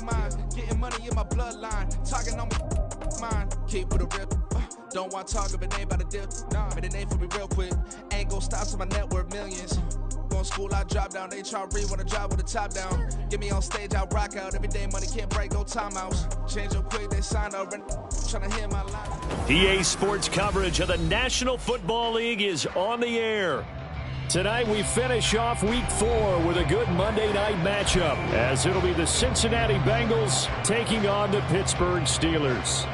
mine. Getting money in my bloodline. Talking on my mind. Keep with a real. Don't want to talk if it ain't about a deal. Nah, but it ain't for me real quick. Ain't gon' stop till my net worth millions. Going school, I drop down. They try to read when I drop with the top down. Get me on stage, I rock out. Every day money can't break, no timeouts. Change up quick, they sign up. Trying to hear my line. EA Sports coverage of the National Football League is on the air. Tonight we finish off Week 4 with a good Monday night matchup, as it'll be the Cincinnati Bengals taking on the Pittsburgh Steelers.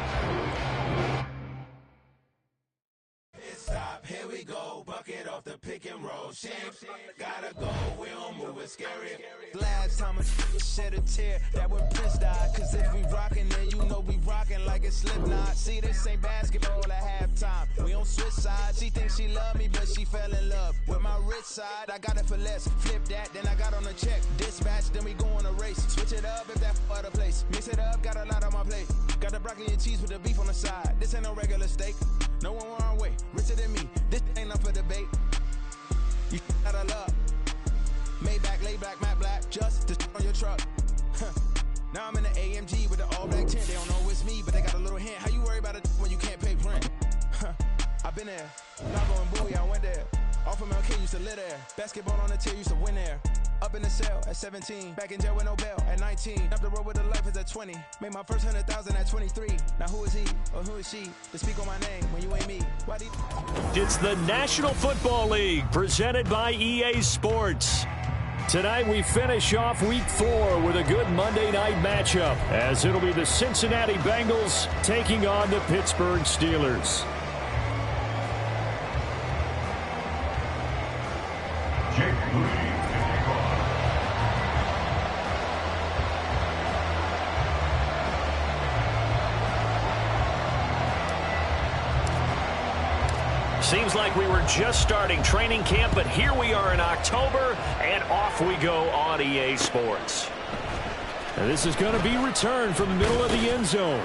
Here we go, bucket off the pick and roll. Champs, gotta go, we don't move it scary. Last time I shed a tear, that when Prince died. Cause if we rockin', then you know we rockin' like a Slipknot. See, this ain't basketball at halftime. We on switch sides. She thinks she love me, but she fell in love with my rich side. I got it for less. Flip that, then I got on a check. Dispatch, then we go on a race. Switch it up if that other place. Mix it up, got a lot on my plate. Got the broccoli and cheese with the beef on the side. This ain't no regular steak. No one wrong way, richer than me. This ain't up for debate. You out of love. Maybach, lay back, matte black, just to on your truck. Now I'm in the AMG with the all black tint. They don't know it's me, but they got a little hint. How you worry about it when you can't pay rent? I've been there. Lago and Bowie, I went there. Off of MLK, used to live there. Basketball on the tier, used to win there. Up in the cell at 17. Back in jail with no bail at 19. Up the road with the life is at 20. Made my first 100,000 at 23. Now who is he or who is she to speak on my name when you ain't me? Why do you... It's the National Football League presented by EA Sports. Tonight we finish off Week 4 with a good Monday night matchup, as it'll be the Cincinnati Bengals taking on the Pittsburgh Steelers. Seems like we were just starting training camp, but here we are in October, and off we go on EA Sports. And this is going to be returned from the middle of the end zone.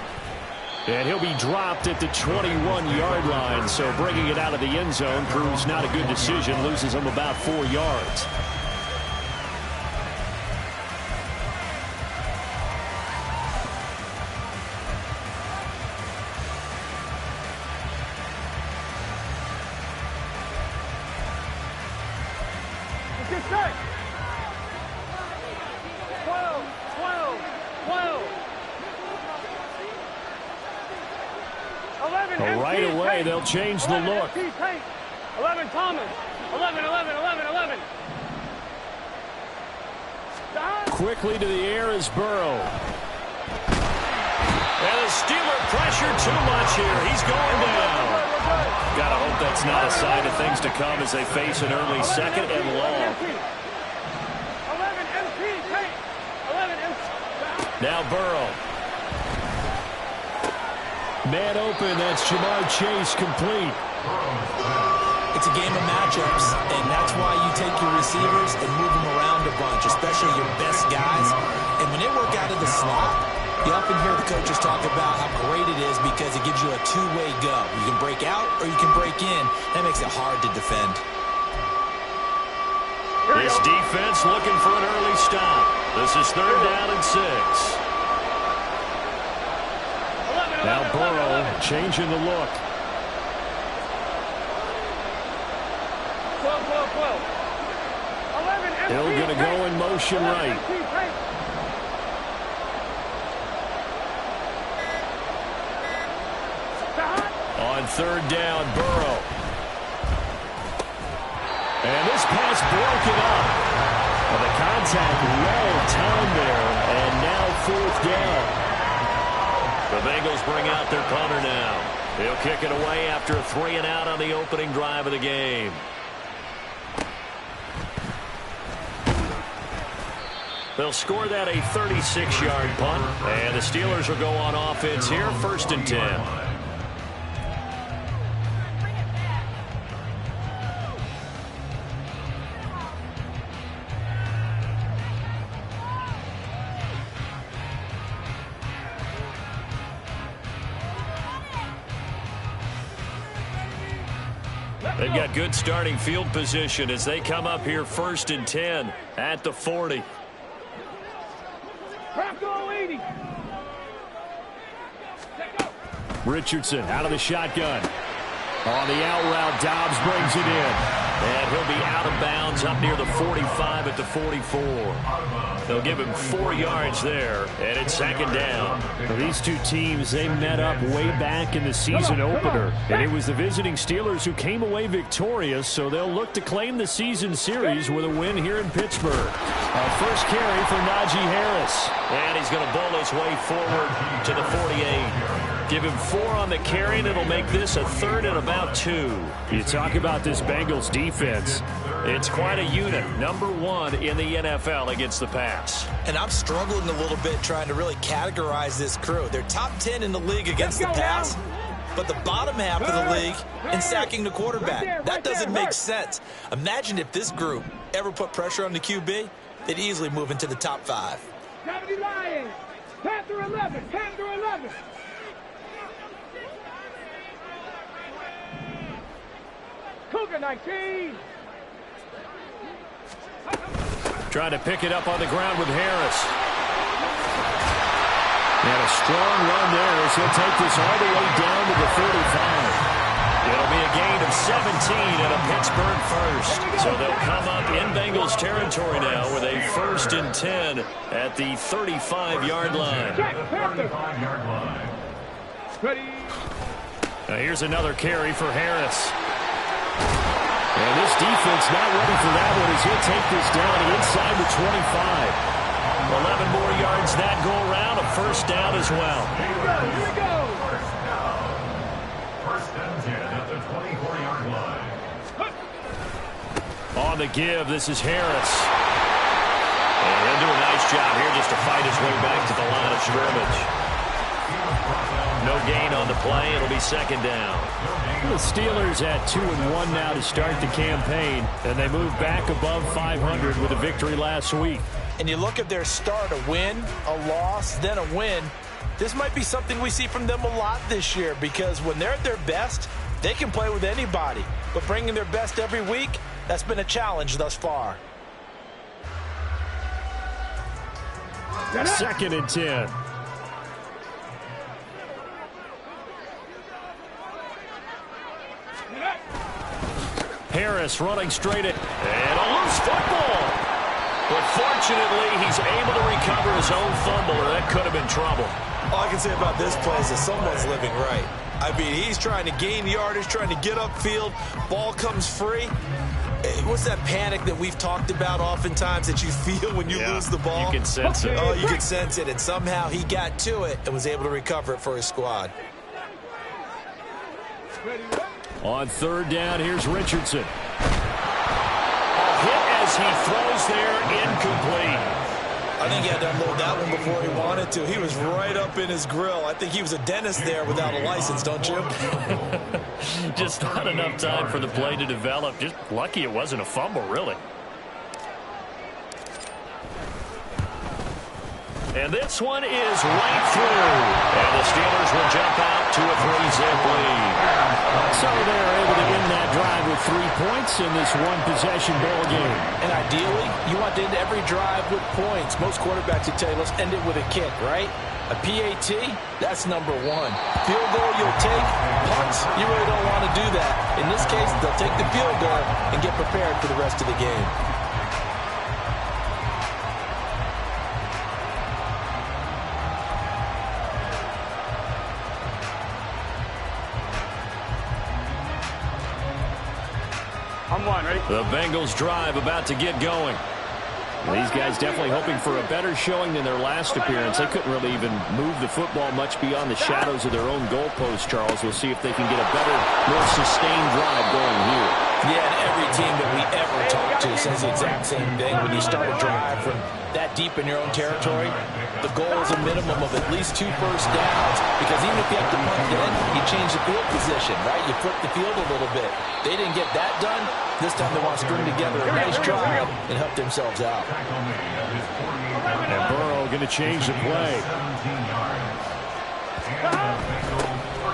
And he'll be dropped at the 21-yard line, so bringing it out of the end zone proves not a good decision, loses him about 4 yards. Right away, they'll change the look. 11 Thomas. 11. Quickly to the air is Burrow. And the Steeler pressure too much here. He's going down. Gotta hope that's not a sign of things to come as they face an early second and long. 11 MP. Now Burrow. Man open, that's Jamar Chase complete. It's a game of matchups, and that's why you take your receivers and move them around a bunch, especially your best guys. And when they work out of the slot, you often hear the coaches talk about how great it is because it gives you a two-way go. You can break out or you can break in. That makes it hard to defend. This defense looking for an early stop. This is 3rd down and 6. Now Burrow changing the look. 12. Hill going to go in motion right. On 3rd down, Burrow. And this pass broken up. Well, the contact well timed there, and now 4th down. The Bengals bring out their punter now. He'll kick it away after a 3 and out on the opening drive of the game. They'll score that a 36-yard punt, and the Steelers will go on offense here, 1st and 10. They've got good starting field position as they come up here 1st and 10 at the 40. Bronco 80. Richardson out of the shotgun. On the out route, Dobbs brings it in. And he'll be out of bounds up near the 45 at the 44. They'll give him 4 yards there, and it's second down. Well, these two teams, they met up way back in the season opener. And it was the visiting Steelers who came away victorious, so they'll look to claim the season series with a win here in Pittsburgh. First carry for Najee Harris. And he's going to bowl his way forward to the 48. Give him 4 on the carry, and it'll make this a 3rd and about 2. You talk about this Bengals defense. It's quite a unit. Number 1 in the NFL against the pass. And I'm struggling a little bit trying to really categorize this crew. They're top 10 in the league against the pass, but the bottom half of the league in sacking the quarterback. That doesn't make sense. Imagine if this group ever put pressure on the QB, they'd easily move into the top 5. Gravity Lions. Panther 11. Panther 11. Cougar 19. Trying to pick it up on the ground with Harris. And a strong run there as he'll take this all the way down to the 35. It'll be a gain of 17 and a Pittsburgh first. So they'll come up in Bengals territory now with a 1st and 10 at the 35-yard line. Now here's another carry for Harris. And this defense not ready for that one as he'll take this down inside the 25. 11 more yards that go around, a 1st down as well. Here we go. First and 10 at the 24-yard line. On the give, this is Harris. And he'll do a nice job here just to fight his way back to the line of scrimmage. No gain on the play. It'll be 2nd down. The Steelers at 2-1 now to start the campaign, and they move back above 500 with a victory last week. And you look at their start, a win, a loss, then a win. This might be something we see from them a lot this year because when they're at their best, they can play with anybody. But bringing their best every week, that's been a challenge thus far. 2nd and 10. Harris running straight at, and a loose football. But fortunately, he's able to recover his own fumble, or that could have been trouble. All I can say about this play is that someone's living right. I mean, he's trying to gain yardage, trying to get upfield. Ball comes free. What's that panic that we've talked about oftentimes that you feel when you lose the ball? You can sense it. Oh, you can sense it. And somehow he got to it and was able to recover it for his squad. On 3rd down, here's Richardson. A hit as he throws there, incomplete. I think he had to unload that one before he wanted to. He was right up in his grill. I think he was a dentist there without a license, don't you? Just not enough time for the play to develop. Just lucky it wasn't a fumble, really. And this one is right through. And the Steelers will jump out to a 3-zip lead. So they're able to win that drive with 3 points in this one-possession ball game. And ideally, you want to end every drive with points. Most quarterbacks would tell you, let's end it with a kick, right? A PAT, that's number 1. Field goal you'll take. Punts, you really don't want to do that. In this case, they'll take the field goal and get prepared for the rest of the game. The Bengals drive about to get going. These guys definitely hoping for a better showing than their last appearance. They couldn't really even move the football much beyond the shadows of their own goalpost, Charles. We'll see if they can get a better, more sustained drive going here. Yeah, and every team that we ever talk to says the exact same thing. When you start a drive from that deep in your own territory, the goal is a minimum of at least 2 first downs, because even if you have to punt it in, you change the field position, right? You flip the field a little bit. They didn't get that done. This time they want to string together a nice drive and help themselves out. And Burrow going to change the play.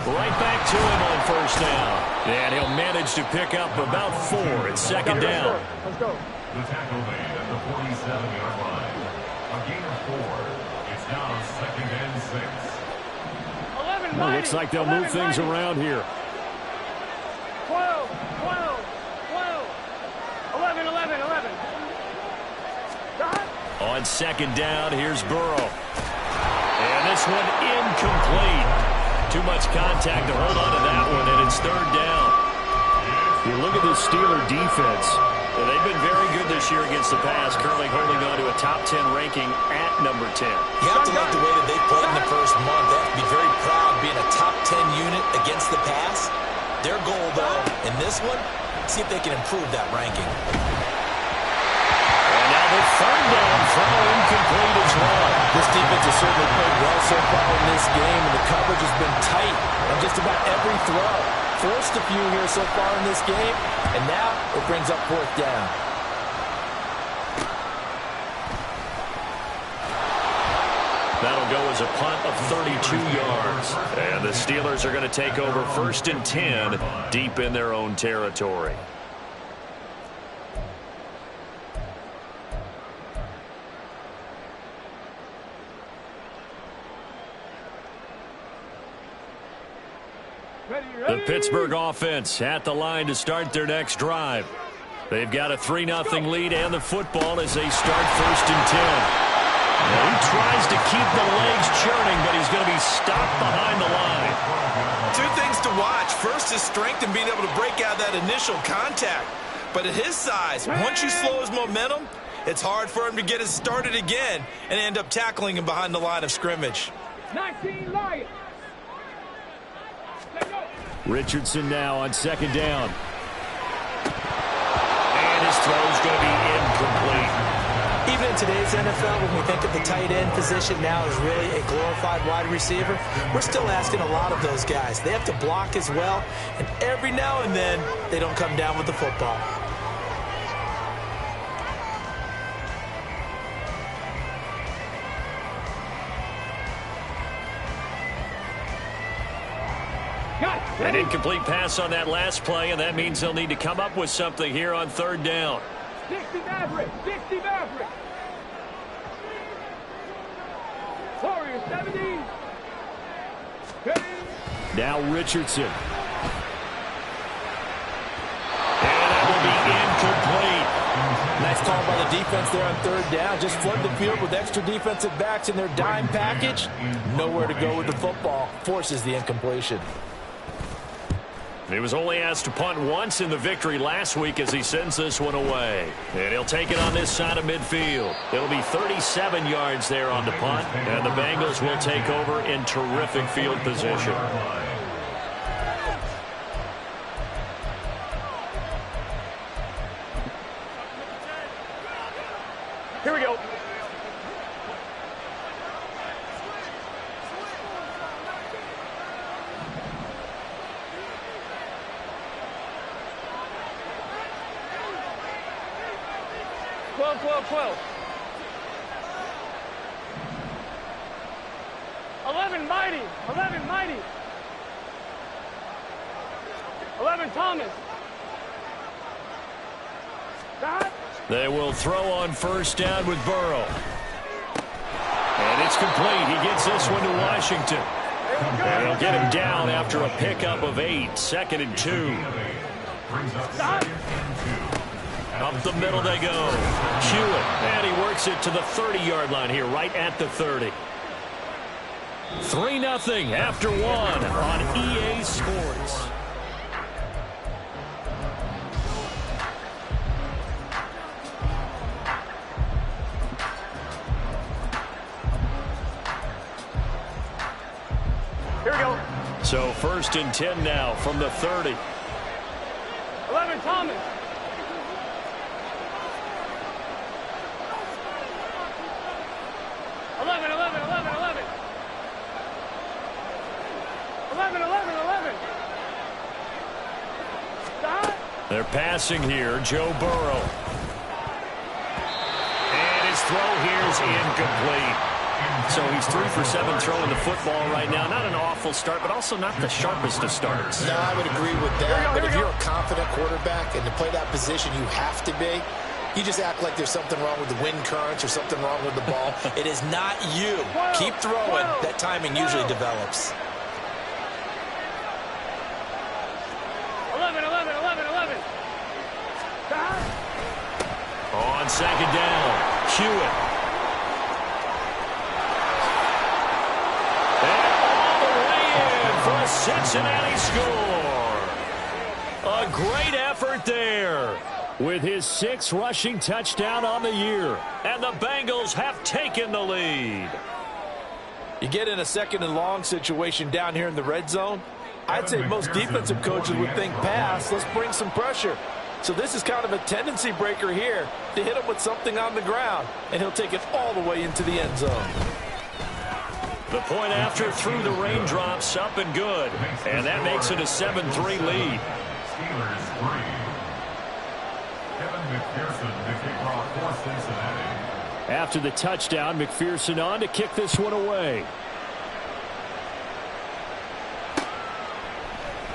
Right back to him on 1st down. And he'll manage to pick up about 4 at 2nd down. Let's go. The tackle made at the 47-yard line. A gain of 4. Well, looks like they'll move things around here. 12, 12, 12, 11, 11, 11. On second down, here's Burrow. And this one incomplete. Too much contact to hold on to that one, and it's third down. You look at the Steeler defense. They've been very good this year against the pass, currently holding on to a top 10 ranking at number 10. You have to like the way that they played in the first month. They have to be very proud being a top 10 unit against the pass. Their goal, though, in this one, see if they can improve that ranking. And now the third down throw incomplete as well. This defense has certainly played well so far in this game, and the coverage has been tight on just about every throw. Forced a few here so far in this game, and now it brings up fourth down. That'll go as a punt of 32 yards. And the Steelers are going to take over 1st and 10 deep in their own territory. The Pittsburgh offense at the line to start their next drive. They've got a 3-0 lead and the football as they start 1st and 10. Now he tries to keep the legs churning, but he's going to be stopped behind the line. Two things to watch. First, his strength and being able to break out that initial contact. But at his size, once you slow his momentum, it's hard for him to get it started again and end up tackling him behind the line of scrimmage. 19 Lions. Richardson now on second down. And his throw's going to be incomplete. Even in today's NFL, when we think of the tight end position now as really a glorified wide receiver, we're still asking a lot of those guys. They have to block as well, and every now and then, they don't come down with the football. An incomplete pass on that last play, and that means they'll need to come up with something here on third down. 60 Maverick, 60 Maverick. Warriors 70. Now Richardson. And that will be incomplete. Nice call by the defense there on third down. Just flood the field with extra defensive backs in their dime package. Nowhere to go with the football. Forces the incompletion. He was only asked to punt once in the victory last week as he sends this one away. And he'll take it on this side of midfield. It'll be 37 yards there on the punt, and the Bengals will take over in terrific field position. Here we go. Twelve. 11 Mighty. 11 Mighty. 11 Thomas. Stop. They will throw on first down with Burrow. And it's complete. He gets this one to Washington. And he'll get him down after a pickup of 8. 2nd and 2. Stop. Up the middle they go. Hewitt. And he works it to the 30-yard line here, right at the 30. 3-0 after 1 on EA Sports. Here we go. So 1st and 10 now from the 30. 11 Thomas. 11. Stop. They're passing here, Joe Burrow. And his throw here is incomplete. So he's 3 for 7 throwing the football right now. Not an awful start, but also not the sharpest of starts. No, I would agree with that. But if you're a confident quarterback and to play that position you have to be, you just act like there's something wrong with the wind currents or something wrong with the ball. It is not you. Keep throwing. That timing usually develops. On second down, Hewitt. And all the way in for a Cincinnati score. A great effort there with his 6th rushing touchdown on the year. And the Bengals have taken the lead. You get in a 2nd and long situation down here in the red zone. I'd say most defensive coaches would think pass. Let's bring some pressure. So this is kind of a tendency breaker here to hit him with something on the ground. And he'll take it all the way into the end zone. The point after through the raindrops, up and good. And that makes it a 7-3 lead. Steelers 3. Kevin McPherson to kick off for Cincinnati. After the touchdown, McPherson on to kick this one away.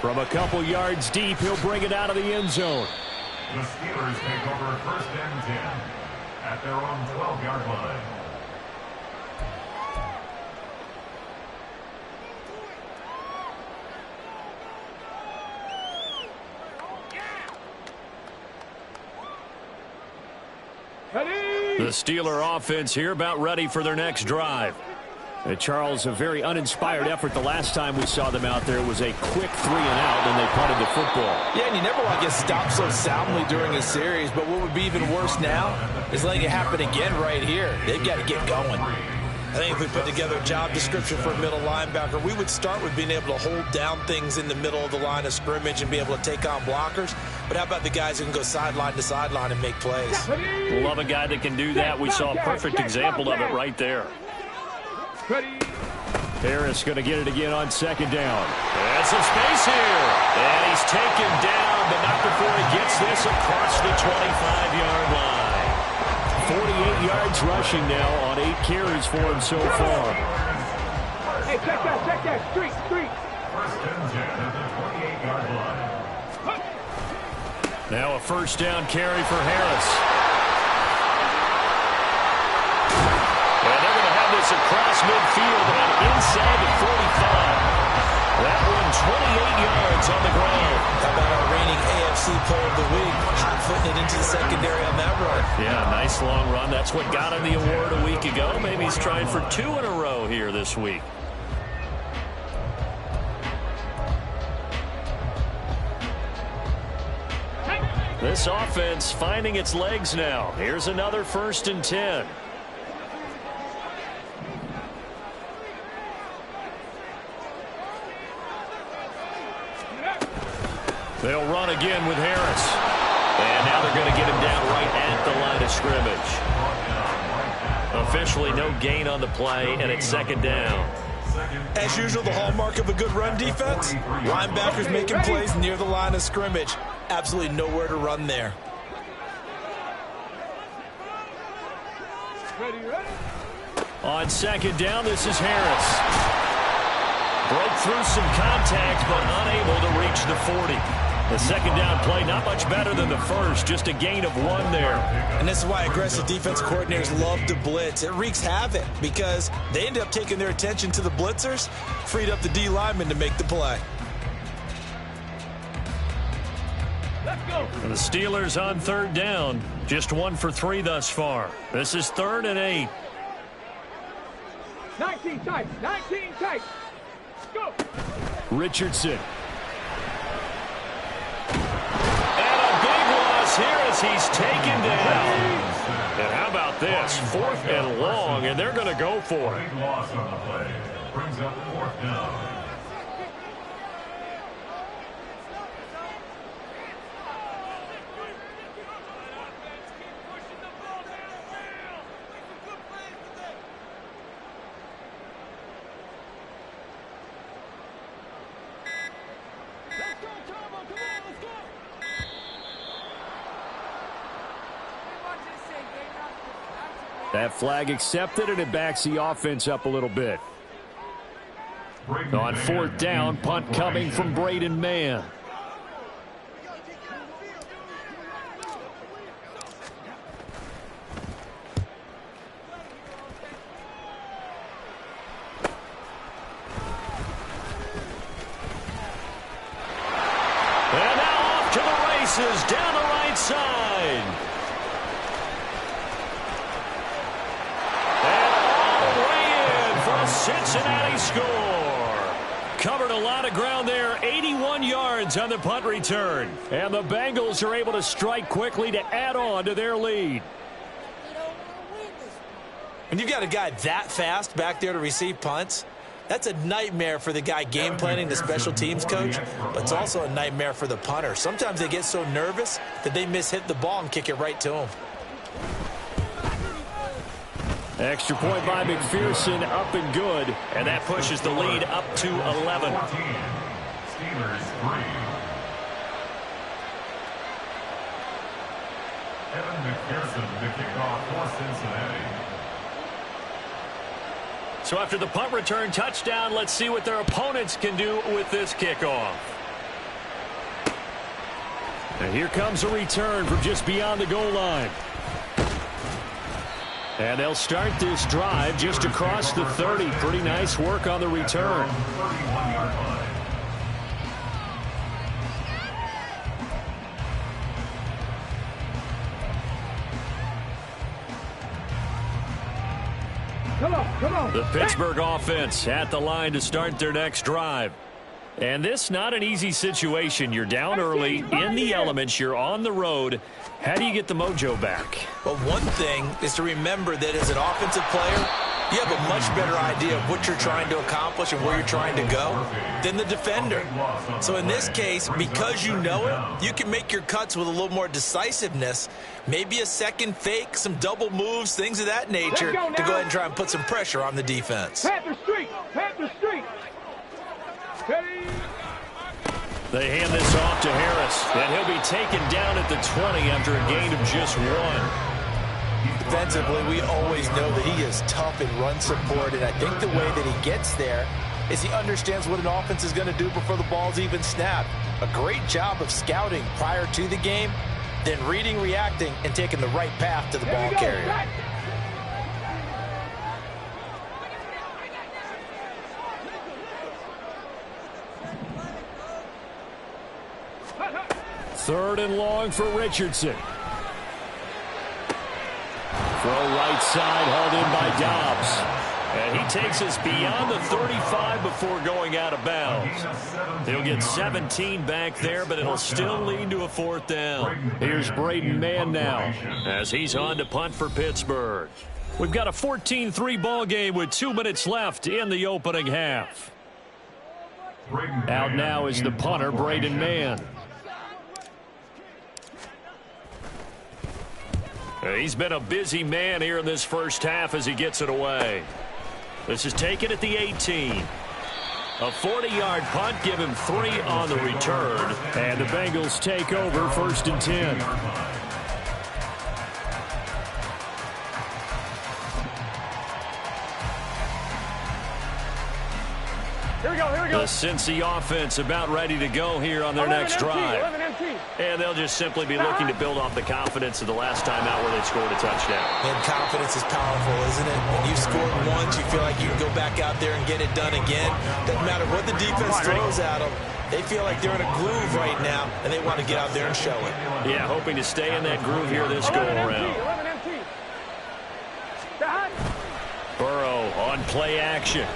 From a couple yards deep, he'll bring it out of the end zone. The Steelers take over 1st and 10 at their own 12-yard line. The Steeler offense here about ready for their next drive. Charles, a very uninspired effort the last time we saw them out there. It was a quick 3-and-out, and they punted the football. Yeah, and you never want to get stopped so soundly during a series, but what would be even worse now is letting it happen again right here. They've got to get going. I think if we put together a job description for a middle linebacker, we would start with being able to hold down things in the middle of the line of scrimmage and be able to take on blockers. But how about the guys who can go sideline to sideline and make plays? Love a guy that can do that. We saw a perfect example of it right there. Harris going to get it again on 2nd down. And some space here. And he's taken down, but not before he gets this across the 25-yard line. 48 yards rushing now on 8 carries for him so far. Hey, check that. Street. 1st and 10 at the 28-yard line. Now a 1st down carry for Harris. And they're going to have this across midfield and inside the 45. That one 28 yards on the ground. How about our reigning AFC Player of the Week, hot-footing it into the secondary on that run? Yeah, nice long run. That's what got him the award a week ago. Maybe he's trying for 2 in a row here this week. This offense finding its legs now. Here's another 1st and 10. They'll run again with Harris. And now they're going to get him down right at the line of scrimmage. Officially no gain on the play, and it's 2nd down. As usual, the hallmark of a good run defense, linebackers making plays near the line of scrimmage. Absolutely nowhere to run there. On 2nd down, this is Harris. Broke through some contact, but unable to reach the 40. The 2nd down play, not much better than the first, just a gain of 1 there. And this is why aggressive defense coordinators love to blitz. It wreaks havoc because they end up taking their attention to the blitzers, freed up the D lineman to make the play. And the Steelers on 3rd down, just 1 for 3 thus far. This is 3rd and 8. 19 tight. Go. Richardson. And a big loss here as he's taken down. And how about this? 4th and long, and they're going to go for it. Big loss on the play. Brings up 4th down. That flag accepted, and it backs the offense up a little bit. On 4th down, punt coming from Braden Mann. And now off to the races down the right side. Cincinnati score. Covered a lot of ground there, 81 yards on the punt return. And the Bengals are able to strike quickly to add on to their lead. When you've got a guy that fast back there to receive punts, that's a nightmare for the guy game planning, the special teams coach, but it's also a nightmare for the punter. Sometimes they get so nervous that they mishit the ball and kick it right to him. Extra point by McPherson, up and good, and that pushes the lead up to 11. Steelers 3. Evan McPherson, the kickoff for Cincinnati. So after the punt return touchdown, let's see what their opponents can do with this kickoff. And here comes a return from just beyond the goal line. And they'll start this drive just across the 30. Pretty nice work on the return. Come on. The Pittsburgh offense at the line to start their next drive. And this not an easy situation. You're down early, in the elements, you're on the road. How do you get the mojo back? Well, one thing is to remember that as an offensive player, you have a much better idea of what you're trying to accomplish and where you're trying to go than the defender. So in this case, because you know it, you can make your cuts with a little more decisiveness, maybe a second fake, some double moves, things of that nature, to go ahead and try and put some pressure on the defense. Panther Street. They hand this off to Harris, and he'll be taken down at the 20 after a gain of just 1. Defensively, we always know that he is tough in run support, and I think the way that he gets there is he understands what an offense is going to do before the ball's even snapped. A great job of scouting prior to the game, then reading, reacting, and taking the right path to the ball carrier. Third and long for Richardson. Throw right side, hauled in by Dobbs. And he takes us beyond the 35 before going out of bounds. He'll get 17 back there, but it'll still lead to a 4th down. Here's Braden Mann now as he's on to punt for Pittsburgh. We've got a 14-3 ball game with 2 minutes left in the opening half. Out now is the punter, Braden Mann. He's been a busy man here in this first half as he gets it away. This is taken at the 18. A 40-yard punt, give him 3 on the return. And the Bengals take over 1st and 10. Here we go. The Cincy offense about ready to go here on their next drive. And they'll just simply be looking to build off the confidence of the last time out where they scored a touchdown. And confidence is powerful, isn't it? When you scored once, you feel like you can go back out there and get it done again. Doesn't matter what the defense throws at them. They feel like they're in a groove right now, and they want to get out there and show it. Yeah, hoping to stay in that groove here this go-around. Burrow on play action.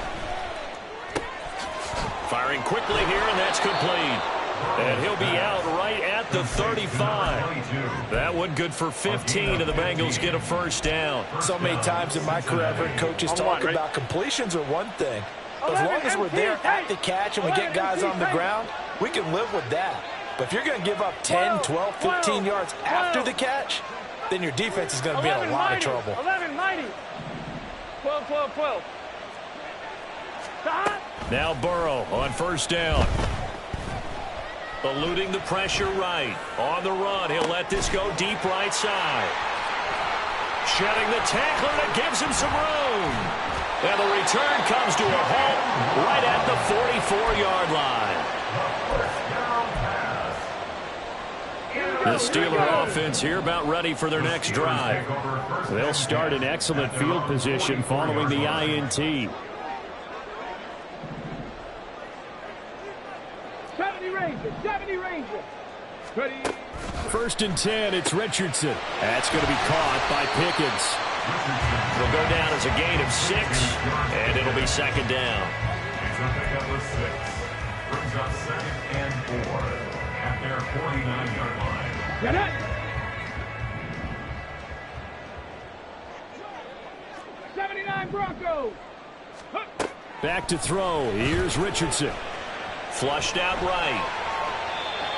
Firing quickly here, and that's complete. And he'll be out right at the 35. That one good for 15, and the Bengals get a 1st down. So many times in my career, I've heard coaches talk about completions are one thing. As long as we're there at the catch and we get guys on the ground, we can live with that. But if you're going to give up 10, 12, 15 yards after the catch, then your defense is going to be in a lot of trouble. 11-90. 12. Now Burrow on 1st down. Eluding the pressure right. On the run, he'll let this go deep right side. Shedding the tackler, that gives him some room. And the return comes to a halt right at the 44-yard line. The Steeler offense here about ready for their next drive. They'll start in excellent field position following the INT. 70 Ranger. Ready. 1st and 10, it's Richardson. That's going to be caught by Pickens. It'll go down as a gain of 6, and it'll be second down. It's a pickup of 6. Brings up 2nd and 4 at their 49-yard line. Get it! 79 Broncos. Back to throw. Here's Richardson. Flushed out right.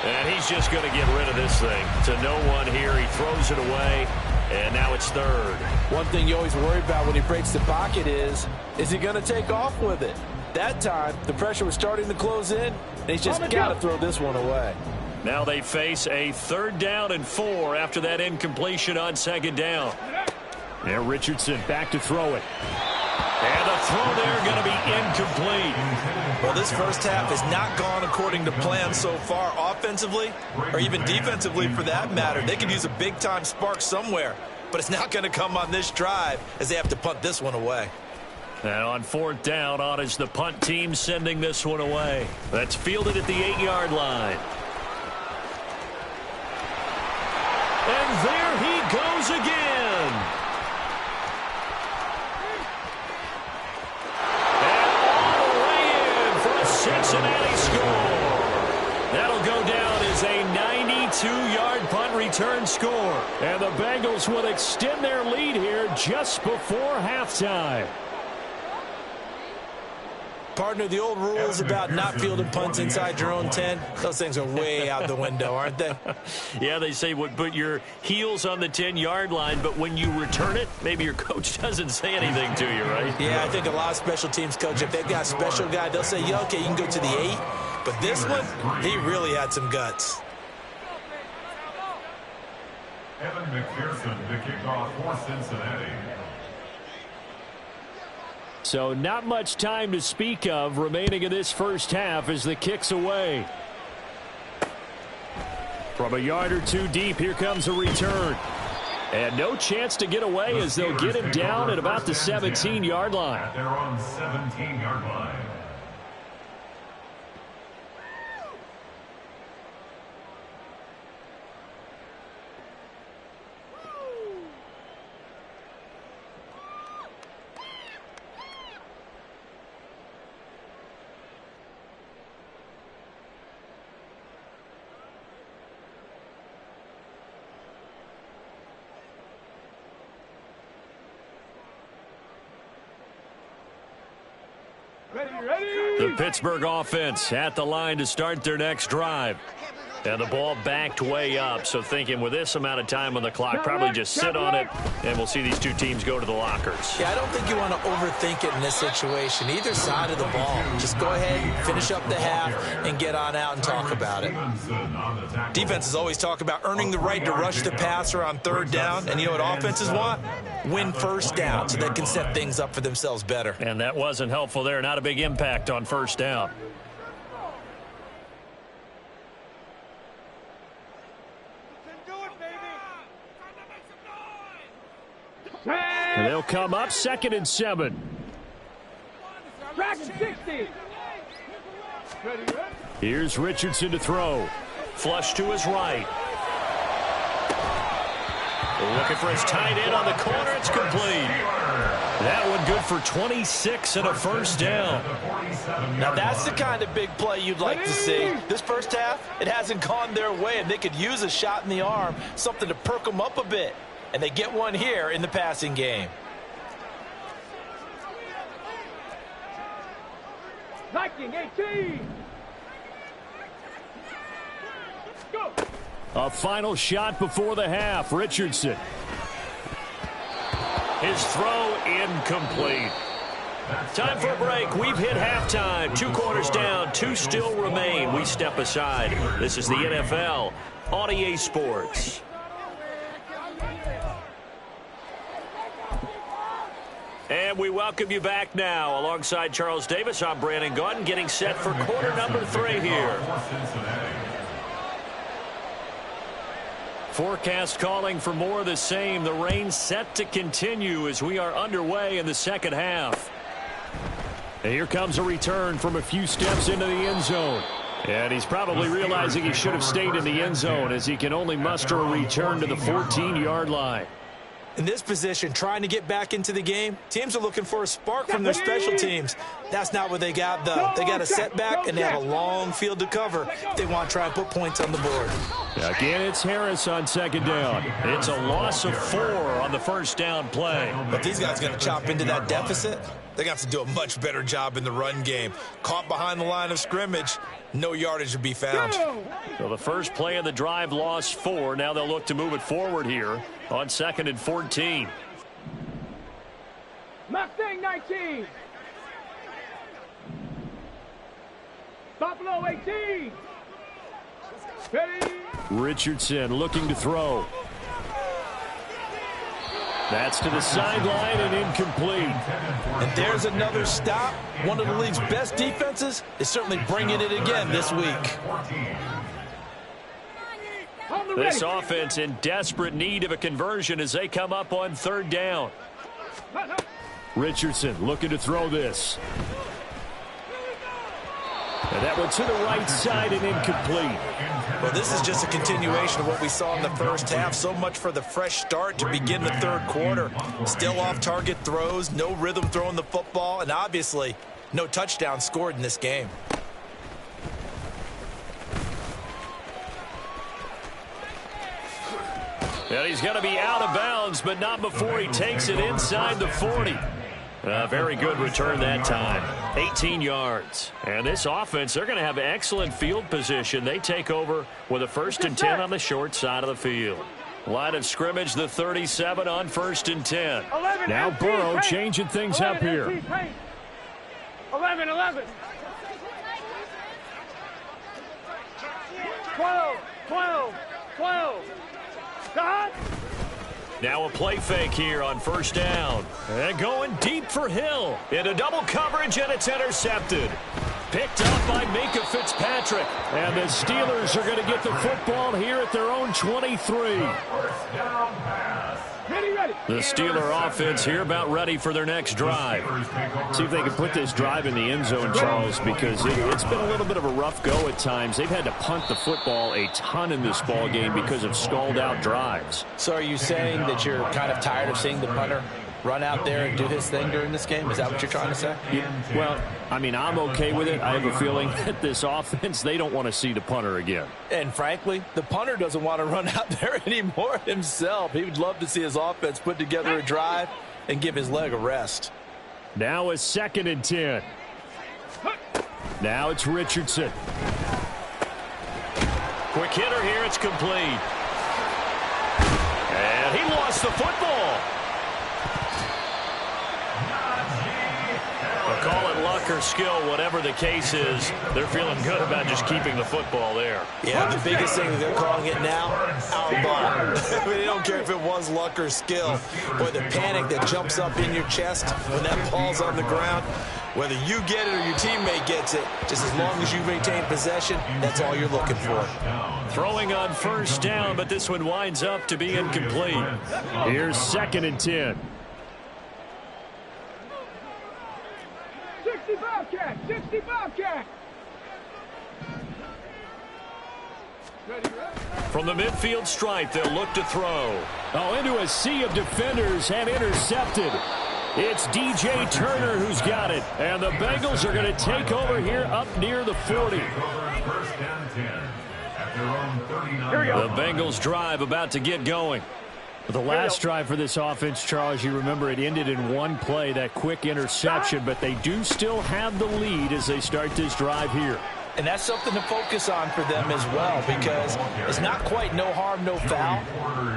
And he's just going to get rid of this thing. To no one here. He throws it away. And now it's third. One thing you always worry about when he breaks the pocket is he going to take off with it? That time, the pressure was starting to close in, and he's just got to throw this one away. Now they face a 3rd down and 4 after that incompletion on 2nd down. Now Richardson back to throw it. And the throw there going to be incomplete. Well, this first half has not gone according to plan so far offensively or even defensively for that matter. They could use a big-time spark somewhere, but it's not going to come on this drive as they have to punt this one away. And on 4th down, on is the punt team sending this one away. That's fielded at the 8-yard line. And there he goes again. Cincinnati score. That'll go down as a 92-yard punt return score. And the Bengals will extend their lead here just before halftime. Partner, the old rules about not fielding punts inside your own 10, those things are way out the window, aren't they? Yeah, they say put your heels on the 10-yard line, but when you return it, maybe your coach doesn't say anything to you, right? Yeah, I think a lot of special teams coach, if they've got a special guy, they'll say, yeah, okay, you can go to the 8. But this one, he really had some guts. Evan McPherson to kick off for Cincinnati. So not much time to speak of remaining in this first half as the kick's away. From a yard or two deep, here comes a return. And no chance to get away as they'll get him down at about the 17-yard line. They're on 17-yard line. The Pittsburgh offense at the line to start their next drive. And the ball backed way up, so thinking with this amount of time on the clock, probably just sit on it, and we'll see these two teams go to the lockers. Yeah, I don't think you want to overthink it in this situation. Either side of the ball, just go ahead, finish up the half, and get on out and talk about it. Defenses always talk about earning the right to rush the passer on 3rd down, and you know what offenses want? Win 1st down so they can set things up for themselves better. And that wasn't helpful there. Not a big impact on 1st down. They'll come up 2nd and 7. Track 60. Here's Richardson to throw. Flush to his right. Looking for his tight end on the corner. It's complete. That one good for 26 and a 1st down. Now that's the kind of big play you'd like to see. This first half, it hasn't gone their way, and they could use a shot in the arm, something to perk them up a bit. And they get one here in the passing game. Viking 18. Go. A final shot before the half. Richardson. His throw incomplete. Time for a break. We've hit halftime. 2 quarters down. 2 still remain. We step aside. This is the NFL on EA Sports. And we welcome you back now. Alongside Charles Davis, I'm Brandon Gaudin, getting set for quarter number 3 here. Forecast calling for more of the same. The rain set to continue as we are underway in the second half. And here comes a return from a few steps into the end zone. And he's probably realizing he should have stayed in the end zone as he can only muster a return to the 14-yard line. In this position, trying to get back into the game, teams are looking for a spark from their special teams. That's not what they got, though. They got a setback, and they have a long field to cover if they want to try and put points on the board. Again, it's Harris on second down. It's a loss of 4 on the first down play. But these guys are going to chop into that deficit. They're going to have to do a much better job in the run game. Caught behind the line of scrimmage, no yardage to be found. So the first play of the drive lost 4. Now they'll look to move it forward here on 2nd and 14. Mustang 19. Buffalo 18. Ready. Richardson looking to throw. That's to the sideline and incomplete. And there's another stop. One of the league's best defenses is certainly bringing it again this week. This offense in desperate need of a conversion as they come up on 3rd down. Richardson looking to throw this. And that one to the right side and incomplete. Well, this is just a continuation of what we saw in the first half. So much for the fresh start to begin the 3rd quarter. Still off-target throws, no rhythm throwing the football, and obviously no touchdown scored in this game. And he's going to be out of bounds, but not before he takes it inside the 40. Very good return that time. 18 yards. And this offense, they're going to have excellent field position. They take over with a 1st and 10 on the short side of the field. Line of scrimmage, the 37 on 1st and 10. Now Burrow changing things up here. 11, 11. 12, 12, 12. Stop. Now a play fake here on 1st down. And going deep for Hill. Into double coverage, and it's intercepted. Picked up by Minkah Fitzpatrick. And the Steelers are going to get the football here at their own 23. The Steeler offense here about ready for their next drive. See if they can put this drive in the end zone, Charles, because it's been a little bit of a rough go at times. They've had to punt the football a ton in this ball game because of stalled-out drives. So are you saying that you're kind of tired of seeing the punter run out there and do his thing during this game? Is that what you're trying to say? Well, I mean, I'm okay with it. I have a feeling that this offense, they don't want to see the punter again. And frankly, the punter doesn't want to run out there anymore himself. He would love to see his offense put together a drive and give his leg a rest. Now a 2nd and 10. Now it's Richardson. Quick hitter here. It's complete. And he lost the football. Call it luck or skill, whatever the case is. They're feeling good about just keeping the football there. Yeah, the biggest thing that they're calling it now, our ball. I mean, they don't care if it was luck or skill. Boy, the panic that jumps up in your chest when that ball's on the ground, whether you get it or your teammate gets it, just as long as you maintain possession, that's all you're looking for. Throwing on 1st down, but this one winds up to be incomplete. Here's 2nd and 10. 60 Bobcat. From the midfield stripe, they'll look to throw. Oh, into a sea of defenders and intercepted. It's DJ Turner who's got it. And the Bengals are going to take over here up near the 40. The Bengals drive about to get going. The last drive for this offense, Charles, you remember it ended in one play, that quick interception, but they do still have the lead as they start this drive here. And that's something to focus on for them as well, because it's not quite no harm, no foul.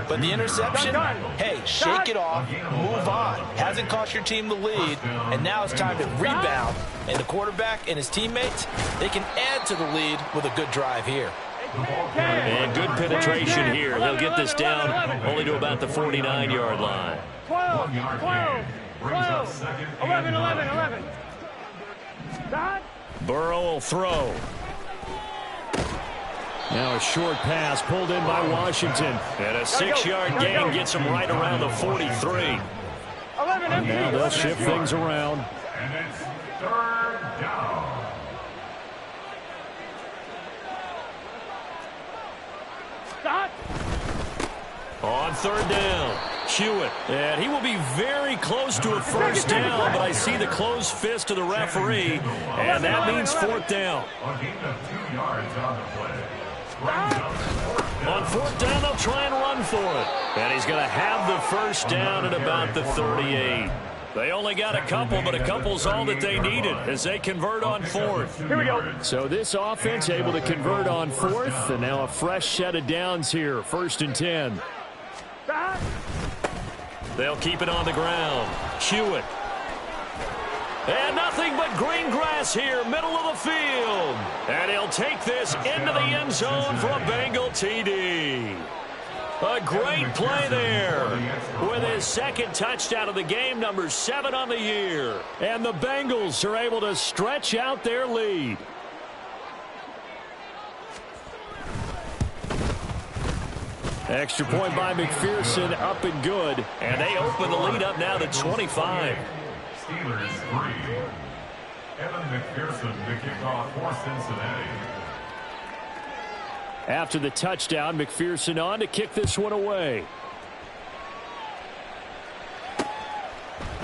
But the interception, hey, shake it off, move on. Hasn't cost your team the lead, and now it's time to rebound. And the quarterback and his teammates, they can add to the lead with a good drive here. And good penetration here. They'll get this down only to about the 49-yard line. 12, 12, 12, 11, 11, 11. Stop. Burrow will throw. Now a short pass pulled in by Washington. And a 6-yard gain gets him right around the 43. And now they'll shift things around. And it's 3rd down. Stop. On 3rd down, Hewitt. And he will be very close to a first down, but I see the closed fist of the referee, and that means fourth down. A gain of 2 yards on the play. On fourth down, they'll try and run for it. And he's going to have the first down at about the 38. They only got a couple, but a couple's all that they needed as they convert on fourth. Here we go. So this offense able to convert on fourth, and now a fresh set of downs here, 1st and 10. They'll keep it on the ground. Hewitt. And nothing but green grass here, middle of the field. And he'll take this into the end zone for a Bengal TD. A great play there with his second touchdown of the game, number 7 on the year. And the Bengals are able to stretch out their lead. Extra point by McPherson, up and good. And they open the lead up now to 25. Steelers 3. Evan McPherson to kick off for Cincinnati. After the touchdown, McPherson on to kick this one away.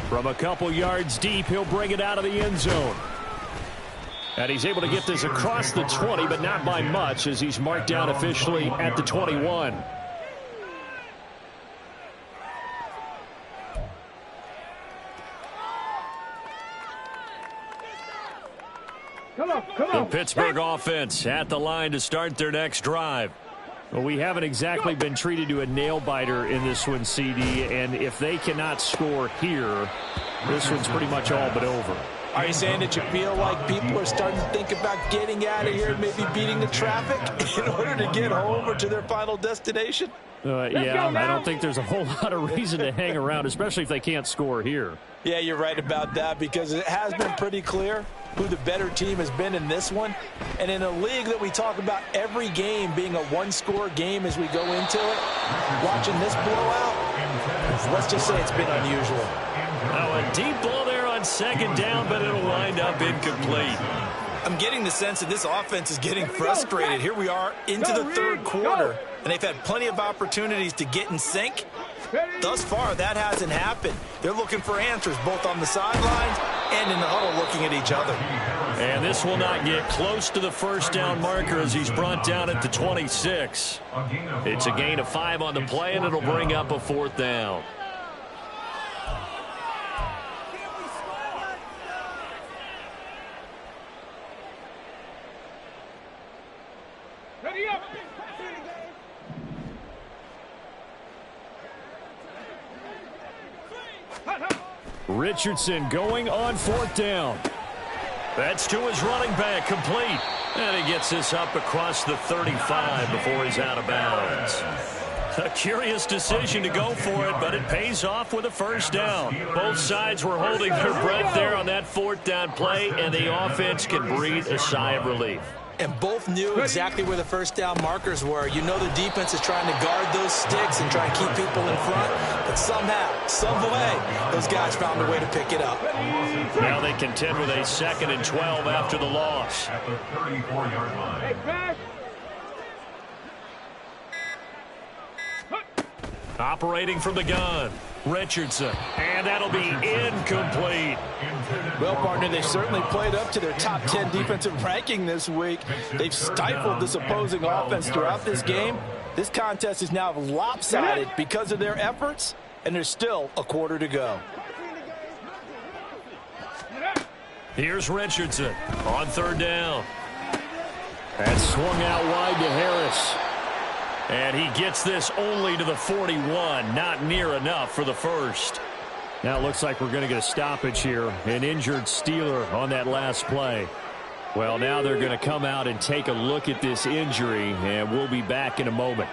From a couple yards deep, he'll bring it out of the end zone. And he's able to get this across the 20, but not by much, as he's marked down officially at the 21. The Pittsburgh offense at the line to start their next drive. Well, we haven't exactly been treated to a nail-biter in this one, CD, and if they cannot score here, this one's pretty much all but over. Are you saying that you feel like people are starting to think about getting out of here, maybe beating the traffic in order to get home or to their final destination? Yeah, I don't think there's a whole lot of reason to hang around, especially if they can't score here. Yeah, you're right about that, because it has been pretty clear who the better team has been in this one. And in a league that we talk about every game being a one-score game as we go into it, watching this blowout, let's just say it's been unusual. Now a deep ball there on second down, but it'll wind up incomplete. I'm getting the sense that this offense is getting frustrated. Here we are into the third quarter, and they've had plenty of opportunities to get in sync. Thus far, that hasn't happened. They're looking for answers both on the sidelines and in the huddle looking at each other. And this will not get close to the first down marker as he's brought down at the 26. It's a gain of 5 on the play, and it'll bring up a fourth down. Ready up. Richardson going on fourth down. That's to his running back, complete. And he gets this up across the 35 before he's out of bounds. A curious decision to go for it, but it pays off with a first down. Both sides were holding their breath there on that fourth down play, and the offense can breathe a sigh of relief. And both knew exactly where the first down markers were. You know the defense is trying to guard those sticks and try and keep people in front. But somehow, some way, those guys found a way to pick it up. Now they contend with a 2nd and 12 after the loss. At the 34-yard line. Operating from the gun, Richardson. And that'll be incomplete. Well, partner, they certainly played up to their top 10 defensive ranking this week. They've stifled this opposing offense throughout this game. This contest is now lopsided because of their efforts, and there's still a quarter to go. Here's Richardson on third down. That's swung out wide to Harris. And he gets this only to the 41, not near enough for the first. Now it looks like we're going to get a stoppage here. An injured Steeler on that last play. Well, now they're going to come out and take a look at this injury, and we'll be back in a moment.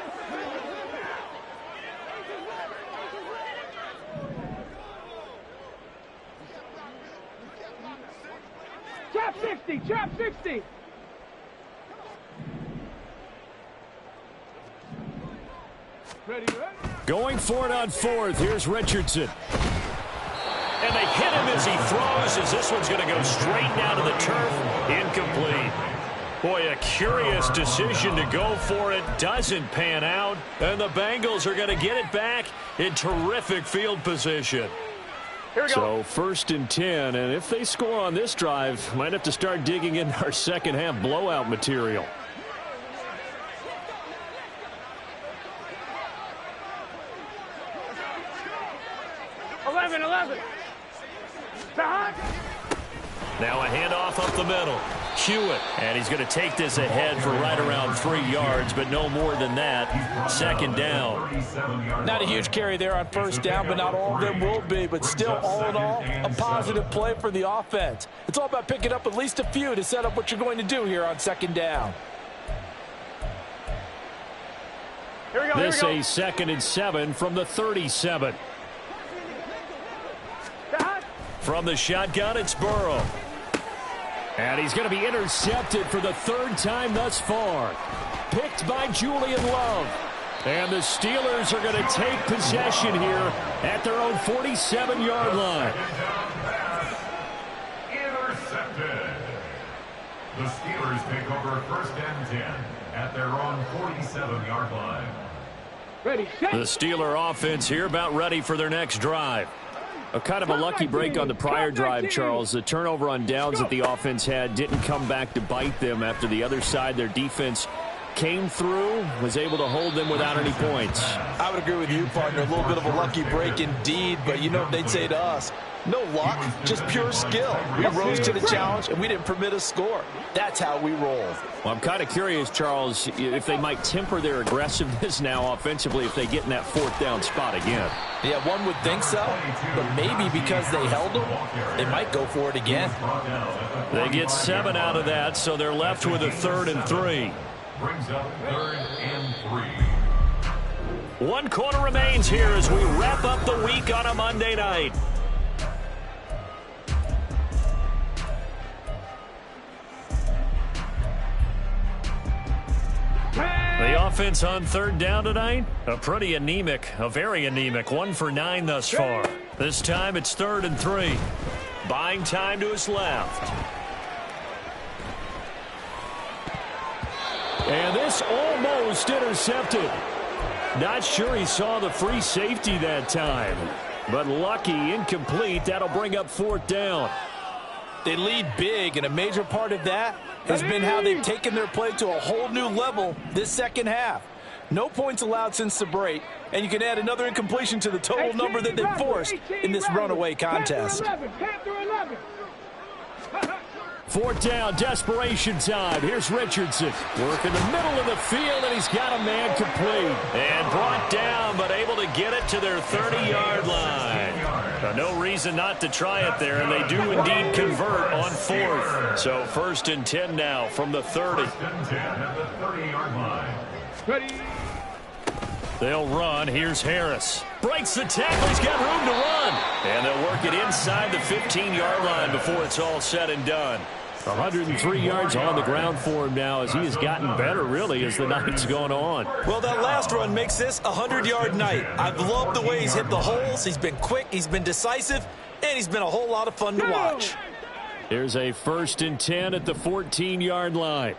Chop 60, chop 60. Ready. Going for it on fourth. Here's Richardson. And they hit him as he throws, as this one's going to go straight down to the turf. Incomplete. Boy, a curious decision to go for it. Doesn't pan out. And the Bengals are going to get it back in terrific field position. Here we go. So 1st and 10. And if they score on this drive, might have to start digging in our second half blowout material. Now a handoff up the middle. Hewitt, and he's going to take this ahead for right around 3 yards, but no more than that. 2nd down. Not a huge carry there on 1st down, but not all of them will be. But still, all in all, a positive play for the offense. It's all about picking up at least a few to set up what you're going to do here on 2nd down. Here we go. This a 2nd and 7 from the 37. From the shotgun, it's Burrow. And he's going to be intercepted for the 3rd time thus far. Picked by Julian Love. And the Steelers are going to take possession here at their own 47-yard line. Intercepted. The Steelers take over 1st and 10 at their own 47-yard line. Ready, set. The Steeler offense here about ready for their next drive. A kind of a lucky break on the prior drive, Charles. The turnover on downs that the offense had didn't come back to bite them after the other side. Their defense came through, was able to hold them without any points. I would agree with you, partner. A little bit of a lucky break indeed, but you know what they'd say to us? No luck, just pure skill. We rose to the challenge, and we didn't permit a score. That's how we roll. Well, I'm kind of curious, Charles, if they might temper their aggressiveness now offensively if they get in that 4th down spot again. Yeah, one would think so, but maybe because they held them, they might go for it again. They get 7 out of that, so they're left with a 3rd and 3. Brings up 3rd and 3. 1 quarter remains here as we wrap up the week on a Monday night. The offense on 3rd down tonight, a very anemic 1 for 9 thus far. This time it's 3rd and 3. Buying time to his left. And this almost intercepted. Not sure he saw the free safety that time. But lucky, incomplete. That'll bring up 4th down. They lead big, and a major part of that has been how they've taken their play to a whole new level this second half. No points allowed since the break, and you can add another incompletion to the total number that they've forced in this runaway contest. 4th down, desperation time. Here's Richardson. Working the middle of the field, and he's got a man complete. And brought down, but able to get it to their 30-yard line. No reason not to try it there, and they do indeed convert on 4th. So 1st and 10 now from the 30. 1st and 10 at the 30-yard line. Ready. They'll run. Here's Harris. Breaks the tackle. He's got room to run. And they'll work it inside the 15-yard line before it's all said and done. 103 yards on the ground for him now as he has gotten better, really, as the night's gone on. Well, that last run makes this a 100-yard night. I've loved the way he's hit the holes. He's been quick, he's been decisive, and he's been a whole lot of fun to watch. Here's a 1st and 10 at the 14-yard line.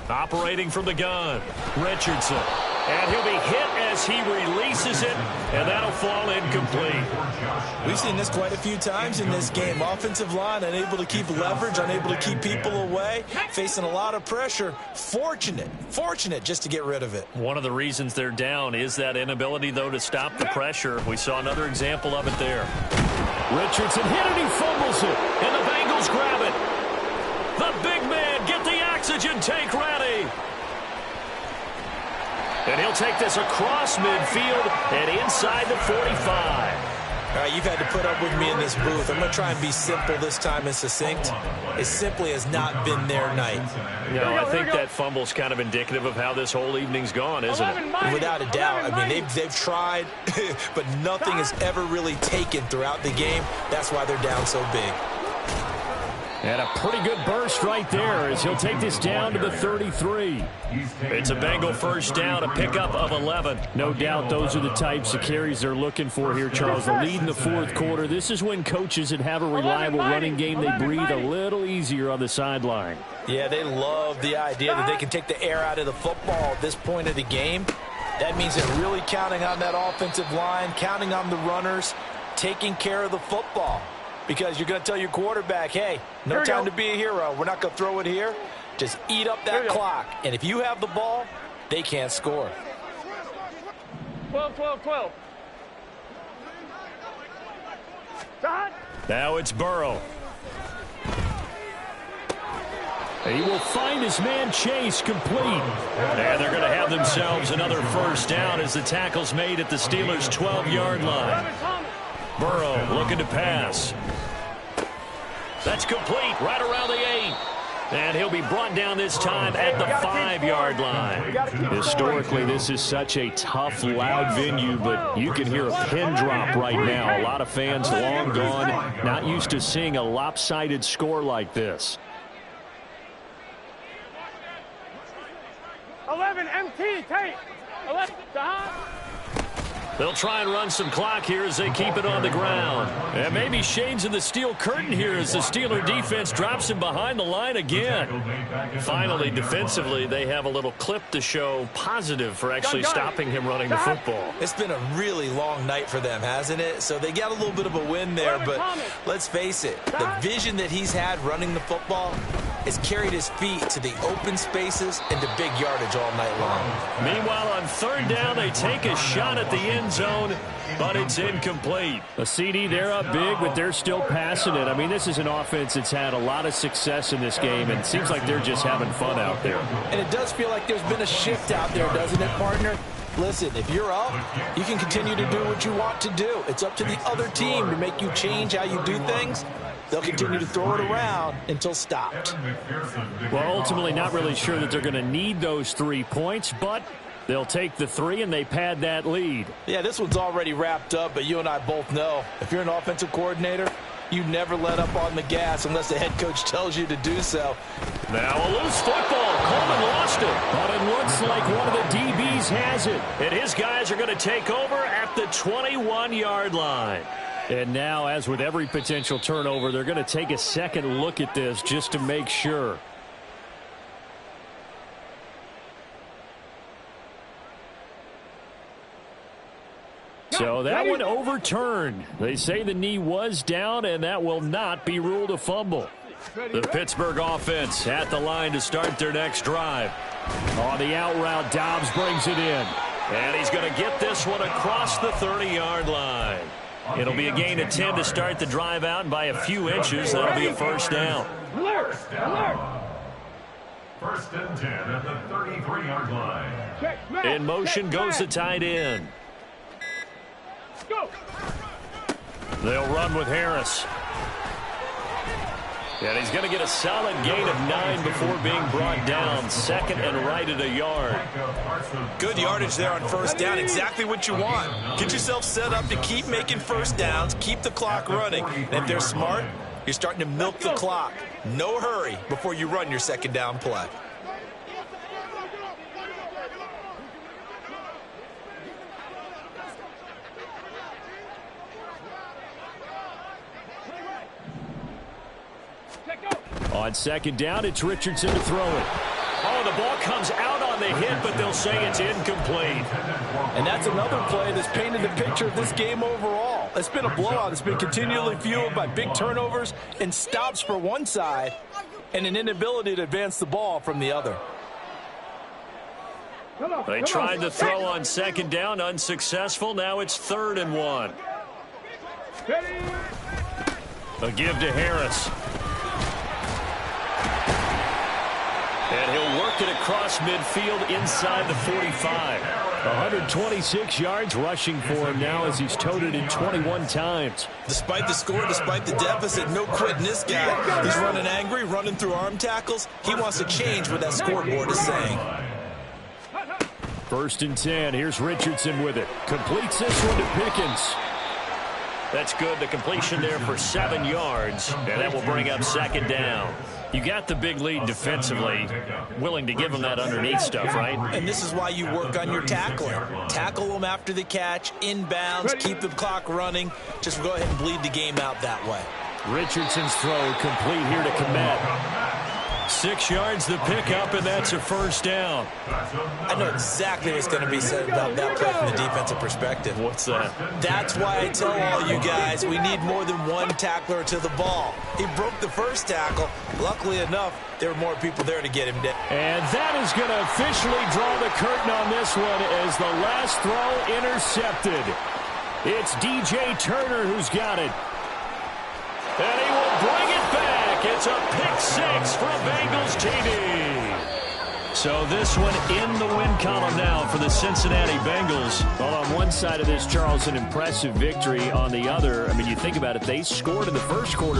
Operating from the gun, Richardson. And he'll be hit as he releases it, and that'll fall incomplete. We've seen this quite a few times in this game. Offensive line unable to keep leverage, unable to keep people away, facing a lot of pressure. Fortunate just to get rid of it. One of the reasons they're down is that inability, though, to stop the pressure. We saw another example of it there. Richardson hit it, he fumbles it, and the Bengals grab it. The big man, get the oxygen tank ready. And he'll take this across midfield and inside the 45. All right, you've had to put up with me in this booth. I'm going to try and be simple this time and succinct. It simply has not been their night. No, I think that fumble's kind of indicative of how this whole evening's gone, isn't it? Without a doubt. I mean, they've tried, but nothing has ever really taken throughout the game. That's why they're down so big. And a pretty good burst right there as he'll take this down to the 33. It's a Bengal first down, a pickup of 11. No doubt those are the types of carries they're looking for here, Charles. The lead in the fourth quarter. This is when coaches that have a reliable running game, they breathe a little easier on the sideline. Yeah, they love the idea that they can take the air out of the football at this point of the game. That means they're really counting on that offensive line, counting on the runners, taking care of the football. Because you're going to tell your quarterback, hey, no time to be a hero. We're not going to throw it here. Just eat up that clock. And if you have the ball, they can't score. 12. Now it's Burrow. He will find his man Chase complete. And they're going to have themselves another first down as the tackle's made at the Steelers' 12-yard line. Burrow looking to pass. That's complete right around the 8. And he'll be brought down this time at the 5-yard line. Historically, this is such a tough, loud venue, but you can hear a pin drop right now. A lot of fans long gone, not used to seeing a lopsided score like this. 11 MT tape. 11 They'll try and run some clock here as they keep it on the ground. And maybe shades of the steel curtain here as the Steeler defense drops him behind the line again. Finally, defensively, they have a little clip to show positive for actually stopping him running the football. It's been a really long night for them, hasn't it? So they got a little bit of a win there, but let's face it, the vision that he's had running the football has carried his feet to the open spaces and to big yardage all night long. Meanwhile, on third down, they take a shot at the end zone, but it's incomplete. A CD, they're up big, but they're still passing it. I mean, this is an offense that's had a lot of success in this game, and it seems like they're just having fun out there. And it does feel like there's been a shift out there, doesn't it, partner? Listen, if you're up, you can continue to do what you want to do. It's up to the other team to make you change how you do things. They'll continue to throw it around until stopped. Well, ultimately not really sure that they're going to need those 3 points, but they'll take the 3 and they pad that lead. Yeah, this one's already wrapped up, but you and I both know if you're an offensive coordinator, you never let up on the gas unless the head coach tells you to do so. Now a loose football. Coleman lost it. But it looks like one of the DBs has it. And his guys are going to take over at the 21-yard line. And now, as with every potential turnover, they're going to take a second look at this just to make sure. So that one overturned. They say the knee was down, and that will not be ruled a fumble. The Pittsburgh offense at the line to start their next drive. On the out route, Dobbs brings it in. And he's going to get this one across the 30-yard line. It'll be a gain of 10 to start the drive out, and by a few inches, that'll be a first down. Alert! First and 10 at the 33-yard line. In motion goes the tight end. Go! They'll run with Harris. And he's going to get a solid gain of 9 before being brought down. Second and right at a yard. Good yardage there on first down. Exactly what you want. Get yourself set up to keep making first downs, keep the clock running. And if they're smart, you're starting to milk the clock. No hurry before you run your second down play. On second down, it's Richardson to throw it. Oh, the ball comes out on the hit, but they'll say it's incomplete. And that's another play that's painted the picture of this game overall. It's been a blowout. It's been continually fueled by big turnovers and stops for one side and an inability to advance the ball from the other. They tried to throw on second down, unsuccessful. Now it's 3rd and 1. A give to Harris. And he'll work it across midfield inside the 45. 126 yards rushing for him now as he's toted it 21 times. Despite the score, despite the deficit, no quitting this guy. He's running angry, running through arm tackles. He wants to change what that scoreboard is saying. 1st and 10. Here's Richardson with it. Completes this one to Pickens. That's good. The completion there for 7 yards, and that will bring up second down. You got the big lead defensively, willing to give them that underneath stuff, right? And this is why you work on your tackling. Tackle them after the catch, inbounds, keep the clock running. Just go ahead and bleed the game out that way. Richardson's throw complete here to Kmet. 6 yards the pickup, and that's a first down. I know exactly what's going to be said about that play from the defensive perspective. What's that? That's why I tell all you guys we need more than one tackler to the ball. He broke the first tackle. Luckily enough, there were more people there to get him down. And that is going to officially draw the curtain on this one as the last throw intercepted. It's DJ Turner who's got it. And he will bring it back. It's a pick six from Bengals TD. So this one in the win column now for the Cincinnati Bengals. Well, on one side of this, Charles, an impressive victory. On the other, I mean, you think about it, they scored in the first quarter.